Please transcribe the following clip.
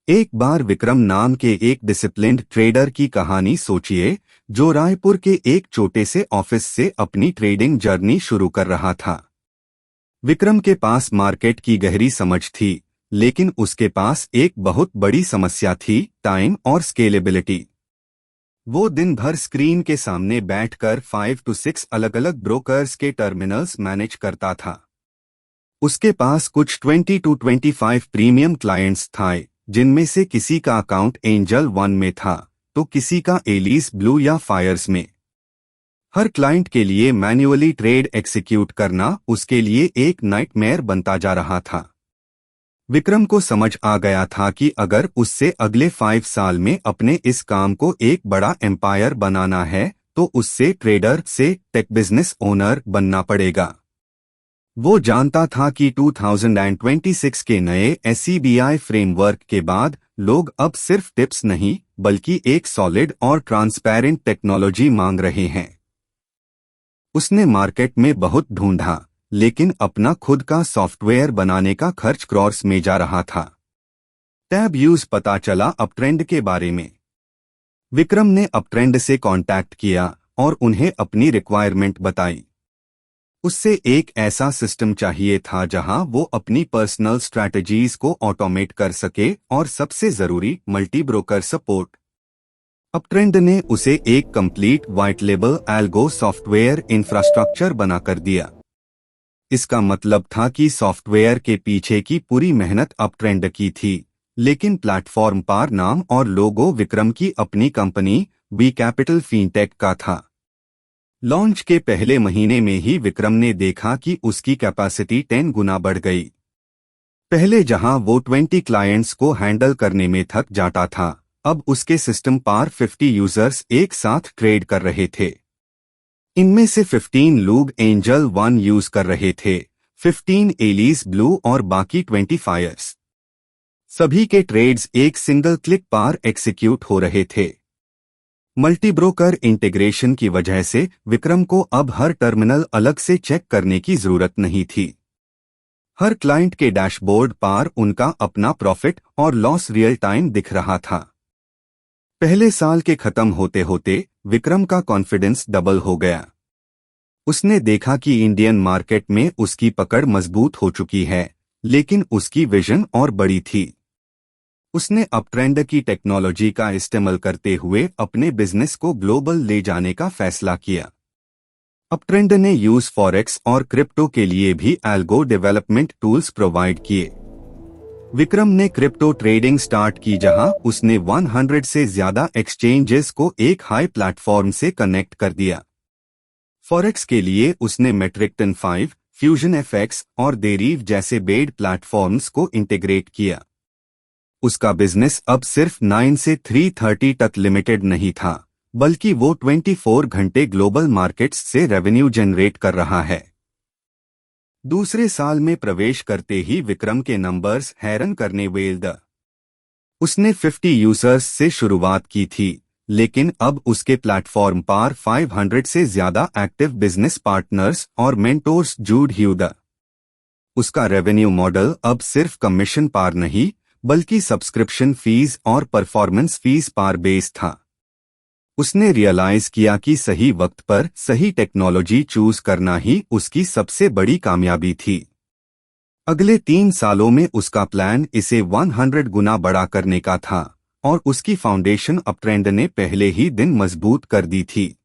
एक बार विक्रम नाम के एक डिसिप्लिन्ड ट्रेडर की कहानी सोचिए, जो रायपुर के एक छोटे से ऑफिस से अपनी ट्रेडिंग जर्नी शुरू कर रहा था। विक्रम के पास मार्केट की गहरी समझ थी, लेकिन उसके पास एक बहुत बड़ी समस्या थी, टाइम और स्केलेबिलिटी। वो दिन भर स्क्रीन के सामने बैठकर 5 to 6 अलग अलग ब्रोकर्स के टर्मिनल्स मैनेज करता था। उसके पास कुछ 20 to 25 प्रीमियम क्लाइंट्स थे, जिनमें से किसी का अकाउंट एंजल 1 में था तो किसी का एलिस ब्लू या फायर्स में। हर क्लाइंट के लिए मैन्युअली ट्रेड एक्सिक्यूट करना उसके लिए एक नाइटमेयर बनता जा रहा था। विक्रम को समझ आ गया था कि अगर उससे अगले 5 साल में अपने इस काम को एक बड़ा एम्पायर बनाना है तो उससे ट्रेडर से टेक बिजनेस ओनर बनना पड़ेगा। वो जानता था कि 2026 के नए SEBI फ्रेमवर्क के बाद लोग अब सिर्फ टिप्स नहीं बल्कि एक सॉलिड और ट्रांसपेरेंट टेक्नोलॉजी मांग रहे हैं। उसने मार्केट में बहुत ढूंढा, लेकिन अपना खुद का सॉफ्टवेयर बनाने का खर्च क्रॉर्स में जा रहा था। टैब यूज पता चला अपट्रेंड के बारे में। विक्रम ने अपट्रेंड से कांटेक्ट किया और उन्हें अपनी रिक्वायरमेंट बताई। उससे एक ऐसा सिस्टम चाहिए था जहां वो अपनी पर्सनल स्ट्रैटेजीज को ऑटोमेट कर सके और सबसे जरूरी मल्टी ब्रोकर सपोर्ट। अपट्रेंड ने उसे एक complete white label algo software infrastructure बनाकर दिया। इसका मतलब था कि सॉफ्टवेयर के पीछे की पूरी मेहनत अपट्रेंड की थी, लेकिन प्लेटफॉर्म पर नाम और लोगो विक्रम की अपनी कंपनी वी कैपिटल फिनटेक का था। लॉन्च के पहले महीने में ही विक्रम ने देखा कि उसकी कैपेसिटी 10 गुना बढ़ गई। पहले जहां वो 20 क्लाइंट्स को हैंडल करने में थक जाता था, अब उसके सिस्टम पर 50 यूजर्स एक साथ ट्रेड कर रहे थे। इनमें से 15 लोग एंजल 1 यूज कर रहे थे, 15 एलिस ब्लू और बाकी 20 फायर्स। सभी के ट्रेड्स एक सिंगल क्लिक पर एक्सिक्यूट हो रहे थे। मल्टी ब्रोकर इंटीग्रेशन की वजह से विक्रम को अब हर टर्मिनल अलग से चेक करने की जरूरत नहीं थी। हर क्लाइंट के डैशबोर्ड पर उनका अपना प्रॉफिट और लॉस रियल टाइम दिख रहा था। पहले साल के खत्म होते होते विक्रम का कॉन्फिडेंस डबल हो गया। उसने देखा कि इंडियन मार्केट में उसकी पकड़ मजबूत हो चुकी है, लेकिन उसकी विजन और बड़ी थी। उसने अपट्रेंड की टेक्नोलॉजी का इस्तेमाल करते हुए अपने बिजनेस को ग्लोबल ले जाने का फैसला किया। अपट्रेंड ने यूज फॉरेक्स और क्रिप्टो के लिए भी एल्गो डेवलपमेंट टूल्स प्रोवाइड किए। विक्रम ने क्रिप्टो ट्रेडिंग स्टार्ट की, जहां उसने 100 से ज्यादा एक्सचेंजेस को एक हाई प्लेटफॉर्म से कनेक्ट कर दिया। फॉरेक्स के लिए उसने मेट्रिकटन 5, फ्यूजन FX और देरीव जैसे बेड प्लेटफॉर्म्स को इंटीग्रेट किया। उसका बिजनेस अब सिर्फ 9 से 3:30 तक लिमिटेड नहीं था, बल्कि वो 24 घंटे ग्लोबल मार्केट्स से रेवेन्यू जनरेट कर रहा है। दूसरे साल में प्रवेश करते ही विक्रम के नंबर्स हैरान करने वाले। उसने 50 यूजर्स से शुरुआत की थी, लेकिन अब उसके प्लेटफॉर्म पर 500 से ज्यादा एक्टिव बिजनेस पार्टनर्स और मेंटोर्स जुड़ हुए। उसका रेवेन्यू मॉडल अब सिर्फ कमीशन पर नहीं बल्कि सब्सक्रिप्शन फीस और परफॉर्मेंस फीस पर बेस था। उसने रियलाइज किया कि सही वक्त पर सही टेक्नोलॉजी चूज करना ही उसकी सबसे बड़ी कामयाबी थी। अगले 3 सालों में उसका प्लान इसे 100 गुना बड़ा करने का था और उसकी फाउंडेशन अपट्रेंड ने पहले ही दिन मजबूत कर दी थी।